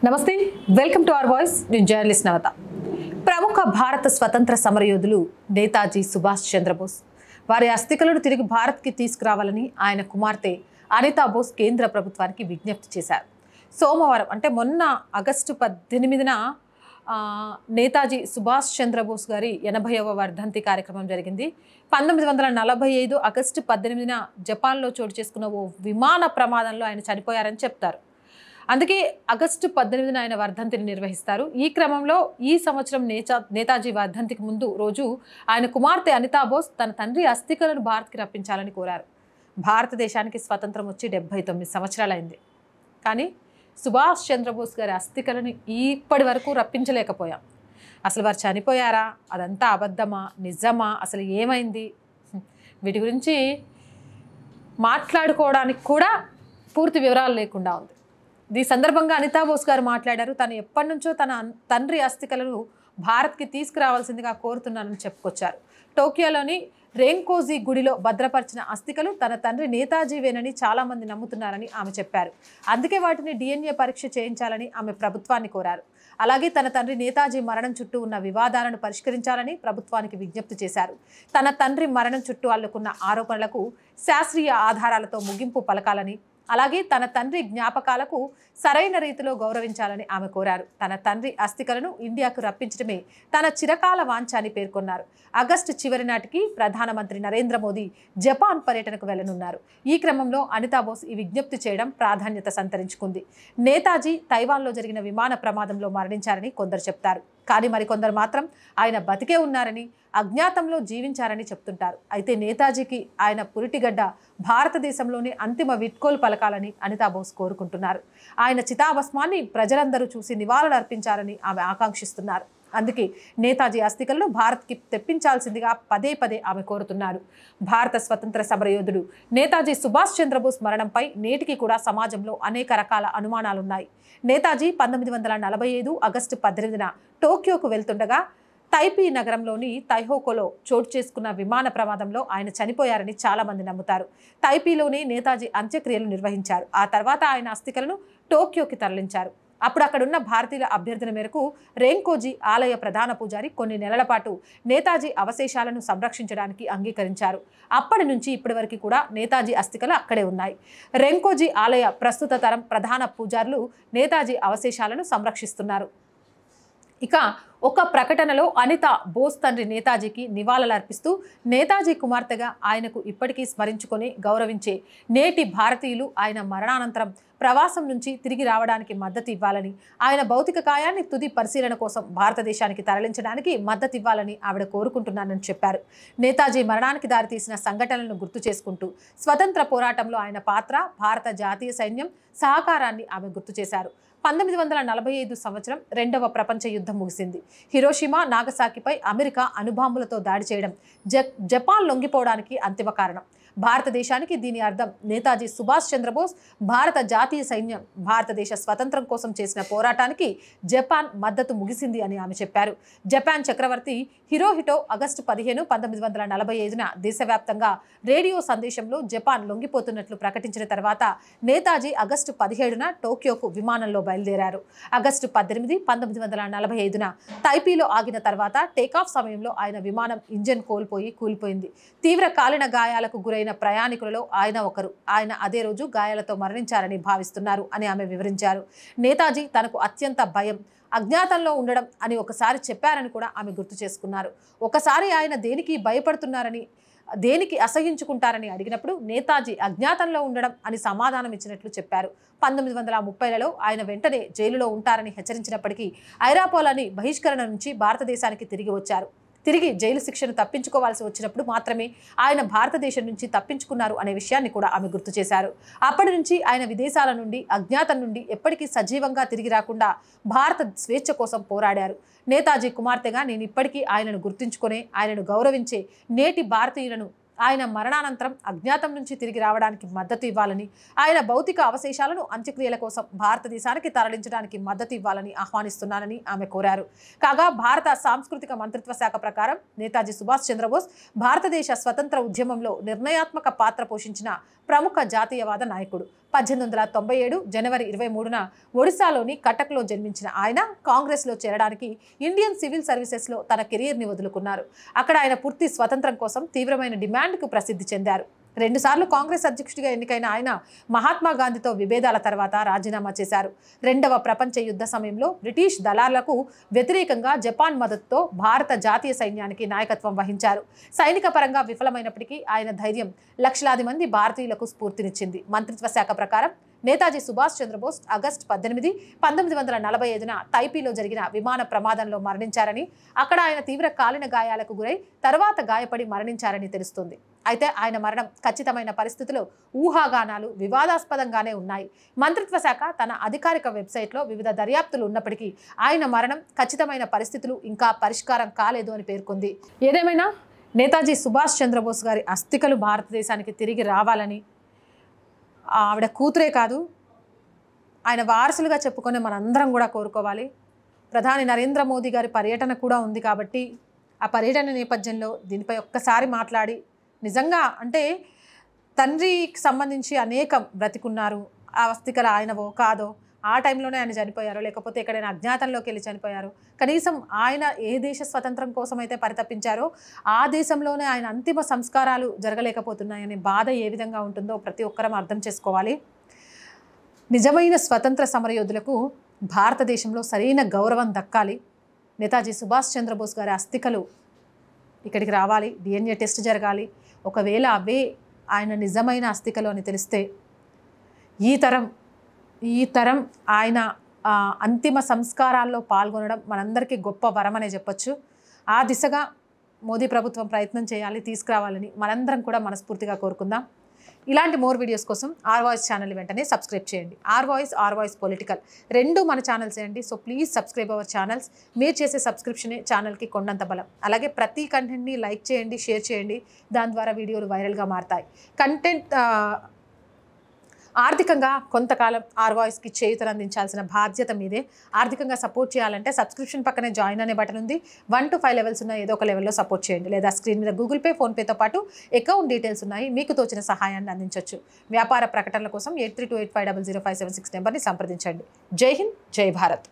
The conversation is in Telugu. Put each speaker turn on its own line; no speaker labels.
నమస్తే వెల్కమ్ టు అవర్ వాయిస్ నేను జర్నలిస్ట్ నవత ప్రముఖ భారత స్వతంత్ర సమరయోధులు నేతాజీ సుభాష్ చంద్రబోస్ వారి అస్థికలను తిరిగి భారత్కి తీసుకురావాలని ఆయన కుమార్తె అనితా బోస్ కేంద్ర ప్రభుత్వానికి విజ్ఞప్తి చేశారు. సోమవారం అంటే మొన్న ఆగస్టు 18న నేతాజీ సుభాష్ చంద్రబోస్ గారి 80వ వర్ధంతి కార్యక్రమం జరిగింది. 1945 ఆగస్టు 18న జపాన్లో చోటు చేసుకున్న ఓ విమాన ప్రమాదంలో ఆయన చనిపోయారని చెప్తారు. అందుకే ఆగస్టు 18న ఆయన వర్ధంతిని నిర్వహిస్తారు. ఈ క్రమంలో ఈ సంవత్సరం నేతాజీ వర్ధంతికి ముందు రోజు ఆయన కుమార్తె అనితా బోస్ తన తండ్రి అస్థికలను భారత్కి రప్పించాలని కోరారు. భారతదేశానికి స్వతంత్రం వచ్చి 79 సంవత్సరాలైంది. కానీ సుభాష్ చంద్రబోస్ గారి అస్థికలను ఇప్పటి వరకు రప్పించలేకపోయాం. అసలు వారు చనిపోయారా, అదంతా అబద్ధమా, నిజమా, అసలు ఏమైంది, వీటి గురించి మాట్లాడుకోవడానికి కూడా పూర్తి వివరాలు లేకుండా ఉంది. ఈ సందర్భంగా అనితా బోస్ గారు మాట్లాడారు. తను ఎప్పటి నుంచో తన తండ్రి అస్థికలను భారత్కి తీసుకురావాల్సిందిగా కోరుతున్నానని చెప్పుకొచ్చారు. టోక్యోలోని రేంకోజీ గుడిలో భద్రపరిచిన అస్థికలు తన తండ్రి నేతాజీవేనని చాలామంది నమ్ముతున్నారని ఆమె చెప్పారు. అందుకే వాటిని DNA పరీక్ష చేయించాలని ఆమె ప్రభుత్వాన్ని కోరారు. అలాగే తన తండ్రి నేతాజీ మరణం చుట్టూ ఉన్న వివాదాలను పరిష్కరించాలని ప్రభుత్వానికి విజ్ఞప్తి చేశారు. తన తండ్రి మరణం చుట్టూ అల్లుకున్న ఆరోపణలకు శాస్త్రీయ ఆధారాలతో ముగింపు పలకాలని, అలాగే తన తండ్రి జ్ఞాపకాలకు సరైన రీతిలో గౌరవించాలని ఆమె కోరారు. తన తండ్రి అస్థికలను ఇండియాకు రప్పించడమే తన చిరకాల వాంఛ అని పేర్కొన్నారు. ఆగస్టు చివరి నాటికి ప్రధానమంత్రి నరేంద్ర మోదీ జపాన్ పర్యటనకు వెళ్లనున్నారు. ఈ క్రమంలో అనితా బోస్ ఈ విజ్ఞప్తి చేయడం ప్రాధాన్యత సంతరించుకుంది. నేతాజీ తైవాన్లో జరిగిన విమాన ప్రమాదంలో మరణించారని కొందరు చెప్తారు. కానీ మరికొందరు మాత్రం ఆయన బతికే ఉన్నారని, అజ్ఞాతంలో జీవించారని చెప్తుంటారు. అయితే నేతాజీకి ఆయన పురిటిగడ్డ భారతదేశంలోనే అంతిమ వీడ్కోలు పలకాలని అనితా బోస్ కోరుకుంటున్నారు. ఆయన చితాభస్మాన్ని ప్రజలందరూ చూసి నివాళులు అర్పించాలని ఆమె ఆకాంక్షిస్తున్నారు. అందుకే నేతాజీ అస్థికలను భారత్కి తెప్పించాల్సిందిగా పదే పదే ఆమె కోరుతున్నారు. భారత స్వతంత్ర సమరయోధుడు నేతాజీ సుభాష్ చంద్రబోస్ మరణంపై నేటికి కూడా సమాజంలో అనేక రకాల అనుమానాలున్నాయి. నేతాజీ 1945 ఆగస్టు 18న టోక్యోకు వెళ్తుండగా తైపీ నగరంలోని తైహోకోలో చోటు చేసుకున్న విమాన ప్రమాదంలో ఆయన చనిపోయారని చాలామంది నమ్ముతారు. తైపీలోనే నేతాజీ అంత్యక్రియలు నిర్వహించారు. ఆ తర్వాత ఆయన అస్థికలను టోక్యోకి తరలించారు. అప్పుడు అక్కడున్న భారతీయుల అభ్యర్థన మేరకు రేంకోజీ ఆలయ ప్రధాన పూజారి కొన్ని నెలల పాటు నేతాజీ అవశేషాలను సంరక్షించడానికి అంగీకరించారు. అప్పటి నుంచి ఇప్పటి వరకు కూడా నేతాజీ అస్థికలు అక్కడే ఉన్నాయి. రేంకోజీ ఆలయ ప్రస్తుత తరం ప్రధాన పూజారులు నేతాజీ అవశేషాలను సంరక్షిస్తున్నారు. ఇక ఒక ప్రకటనలో అనితా బోస్ తండ్రి నేతాజీకి నివాళులర్పిస్తూ నేతాజీ కుమార్తెగా ఆయనకు ఇప్పటికీ స్మరించుకొని గౌరవించే నేటి భారతీయులు ఆయన మరణానంతరం ప్రవాసం నుంచి తిరిగి రావడానికి మద్దతు ఇవ్వాలని, ఆయన భౌతిక కాయాన్ని తుది పరిశీలన కోసం భారతదేశానికి తరలించడానికి మద్దతు ఇవ్వాలని ఆవిడ కోరుకుంటున్నానని చెప్పారు. నేతాజీ మరణానికి దారితీసిన సంఘటనలను గుర్తు చేసుకుంటూ స్వతంత్ర పోరాటంలో ఆయన పాత్ర, భారత జాతీయ సైన్యం సహకారాన్ని ఆమె గుర్తు చేశారు. 1945 సంవత్సరం రెండవ ప్రపంచ యుద్ధం ముగిసింది. హిరోషిమా, నాగసాకిపై అమెరికా అణుబాంబులతో దాడి చేయడం జపాన్ లొంగిపోవడానికి అంతిమ కారణం. భారతదేశానికి దీని అర్థం నేతాజీ సుభాష్ చంద్రబోస్, భారత జాతీయ సైన్యం భారతదేశ స్వతంత్రం కోసం చేసిన పోరాటానికి జపాన్ మద్దతు ముగిసింది అని ఆమె చెప్పారు. జపాన్ చక్రవర్తి హిరోహిటో ఆగస్టు 15, 1945న దేశవ్యాప్తంగా రేడియో సందేశంలో జపాన్ లొంగిపోతున్నట్లు ప్రకటించిన తర్వాత నేతాజీ ఆగస్టు 17న టోక్యోకు విమానంలో బయలుదేరారు. ఆగస్టు 18, 1945న తైపీలో ఆగిన తర్వాత టేకాఫ్ సమయంలో ఆయన విమానం ఇంజన్ కోల్పోయి కూలిపోయింది. తీవ్ర కాలిన గాయాలకు గురైన ప్రయాణికులలో ఆయన ఒకరు. ఆయన అదే రోజు గాయాలతో మరణించారని భావిస్తున్నారు అని ఆమె వివరించారు. నేతాజీ తనకు అత్యంత భయం, అజ్ఞాతంలో ఉండడం అని ఒకసారి చెప్పారని కూడా ఆమె గుర్తు చేసుకున్నారు. ఒకసారి ఆయన దేనికి భయపడుతున్నారని, దేనికి అసహించుకుంటారని అడిగినప్పుడు నేతాజీ అజ్ఞాతంలో ఉండడం అని సమాధానం ఇచ్చినట్లు చెప్పారు. 1930లలో ఆయన వెంటనే జైలులో ఉంటారని హెచ్చరించినప్పటికీ ఐరాపోలని బహిష్కరణ నుంచి భారతదేశానికి తిరిగి వచ్చారు. తిరిగి జైలు శిక్షను తప్పించుకోవాల్సి వచ్చినప్పుడు మాత్రమే ఆయన భారతదేశం నుంచి తప్పించుకున్నారు అనే విషయాన్ని కూడా ఆమె గుర్తు చేశారు. అప్పటి నుంచి ఆయన విదేశాల నుండి, అజ్ఞాతం నుండి ఎప్పటికీ సజీవంగా తిరిగి రాకుండా భారత స్వేచ్ఛ కోసం పోరాడారు. నేతాజీ కుమార్తెగా నేను ఇప్పటికీ ఆయనను గుర్తుంచుకునే, ఆయనను గౌరవించే నేటి భారతీయులను ఆయన మరణానంతరం అజ్ఞాతం నుంచి తిరిగి రావడానికి మద్దతు ఇవ్వాలని, ఆయన భౌతిక అవశేషాలను అంత్యక్రియల కోసం భారతదేశానికి తరలించడానికి మద్దతు ఇవ్వాలని ఆహ్వానిస్తున్నానని ఆమె కోరారు. కాగా భారత సాంస్కృతిక మంత్రిత్వ శాఖ ప్రకారం నేతాజీ సుభాష్ చంద్రబోస్ భారతదేశ స్వతంత్ర ఉద్యమంలో నిర్ణయాత్మక పాత్ర పోషించిన ప్రముఖ జాతీయవాద నాయకుడు. 1897 జనవరి 23న ఒడిశాలోని కటక్లో జన్మించిన ఆయన కాంగ్రెస్లో చేరడానికి ఇండియన్ సివిల్ సర్వీసెస్లో తన కెరీర్ని వదులుకున్నారు. అక్కడ ఆయన పూర్తి స్వతంత్రం కోసం తీవ్రమైన డిమాండ్కు ప్రసిద్ధి చెందారు. 2 సార్లు కాంగ్రెస్ అధ్యక్షుడిగా ఎన్నికైన ఆయన మహాత్మా గాంధీతో విభేదాల తర్వాత రాజీనామా చేశారు. 2వ ప్రపంచ యుద్ధ సమయంలో బ్రిటిష్ దళాలకు వ్యతిరేకంగా జపాన్ మద్దతుతో భారత జాతీయ సైన్యానికి నాయకత్వం వహించారు. సైనిక పరంగా విఫలమైనప్పటికీ ఆయన ధైర్యం లక్షలాది మంది భారతీయులకు స్ఫూర్తినిచ్చింది. మంత్రిత్వ శాఖ ప్రకారం నేతాజీ సుభాష్ చంద్రబోస్ ఆగస్టు 18, 1945న తైపీలో జరిగిన విమాన ప్రమాదంలో మరణించారని, అక్కడ ఆయన తీవ్ర కాలిన గాయాలకు గురై తర్వాత గాయపడి మరణించారని తెలుస్తుంది. అయితే ఆయన మరణం ఖచ్చితమైన పరిస్థితుల్లో ఊహాగానాలు వివాదాస్పదంగానే ఉన్నాయి. మంత్రిత్వ శాఖ తన అధికారిక వెబ్సైట్లో వివిధ దర్యాప్తులు ఉన్నప్పటికీ ఆయన మరణం ఖచ్చితమైన పరిస్థితులు ఇంకా పరిష్కారం కాలేదు అని పేర్కొంది. ఏదేమైనా నేతాజీ సుభాష్ చంద్రబోస్ గారి అస్థికలు భారతదేశానికి తిరిగి రావాలని ఆవిడ కూతురే కాదు, ఆయన వారసులుగా చెప్పుకొని మనందరం కూడా కోరుకోవాలి. ప్రధాని నరేంద్ర మోదీ గారి పర్యటన కూడా ఉంది కాబట్టి ఆ పర్యటన నేపథ్యంలో దీనిపై ఒక్కసారి మాట్లాడి, నిజంగా అంటే తండ్రికి సంబంధించి అనేకం బ్రతికున్నారు, ఆ అస్థికలు ఆయనవో కాదో, ఆ టైంలోనే ఆయన చనిపోయారు, లేకపోతే ఎక్కడైనా అజ్ఞాతంలోకి వెళ్ళి చనిపోయారు, కనీసం ఆయన ఏ దేశ స్వతంత్రం కోసం అయితే పరితపించారో ఆ దేశంలోనే ఆయన అంతిమ సంస్కారాలు జరగలేకపోతున్నాయనే బాధ ఏ విధంగా ఉంటుందో ప్రతి ఒక్కరం అర్థం చేసుకోవాలి. నిజమైన స్వతంత్ర సమరయోధులకు భారతదేశంలో సరైన గౌరవం దక్కాలి. నేతాజీ సుభాష్ చంద్రబోస్ గారి అస్థికలు ఇక్కడికి రావాలి, DNA టెస్ట్ జరగాలి. ఒకవేళ అవే ఆయన నిజమైన అస్థికలు అని తెలిస్తే ఈ తరం ఆయన అంతిమ సంస్కారాల్లో పాల్గొనడం మనందరికీ గొప్ప వరం అనే చెప్పొచ్చు. ఆ దిశగా మోదీ ప్రభుత్వం ప్రయత్నం చేయాలి, తీసుకురావాలని మనందరం కూడా మనస్ఫూర్తిగా కోరుకుందాం. ఇలాంటి మోర్ వీడియోస్ కోసం ఆర్ వాయిస్ ఛానల్ వెంటనే సబ్స్క్రైబ్ చేయండి. ఆర్ వాయిస్ పొలిటికల్ 2 మన ఛానల్స్ అండి. So please subscribe our channels. మీరు చేసే సబ్స్క్రిప్షనే ఛానల్కి కొండంత బలం. అలాగే ప్రతి కంటెంట్ని లైక్ చేయండి, షేర్ చేయండి. దాని ద్వారా వీడియోలు వైరల్గా మారుతాయి. కంటెంట్ ఆర్థికంగా కొంతకాలం ఆర్ వాయిస్కి చేయూతను అందించాల్సిన బాధ్యత మీదే. ఆర్థికంగా సపోర్ట్ చేయాలంటే సబ్స్క్రిప్షన్ పక్కనే జాయిన్ అనే బటన్ ఉంది. 1 to 5 లెవెల్స్ ఉన్న ఏదో ఒక లెవెల్లో సపోర్ట్ చేయండి. లేదా స్క్రీన్ మీద గూగుల్ పే, ఫోన్పేతో పాటు అకౌంట్ డీటెయిల్స్ ఉన్నాయి, మీకు తోచిన సహాయాన్ని అందించవచ్చు. వ్యాపార ప్రకటనల కోసం 8328500576 నెంబర్ని సంప్రదించండి. జై హింద్, జై భారత్.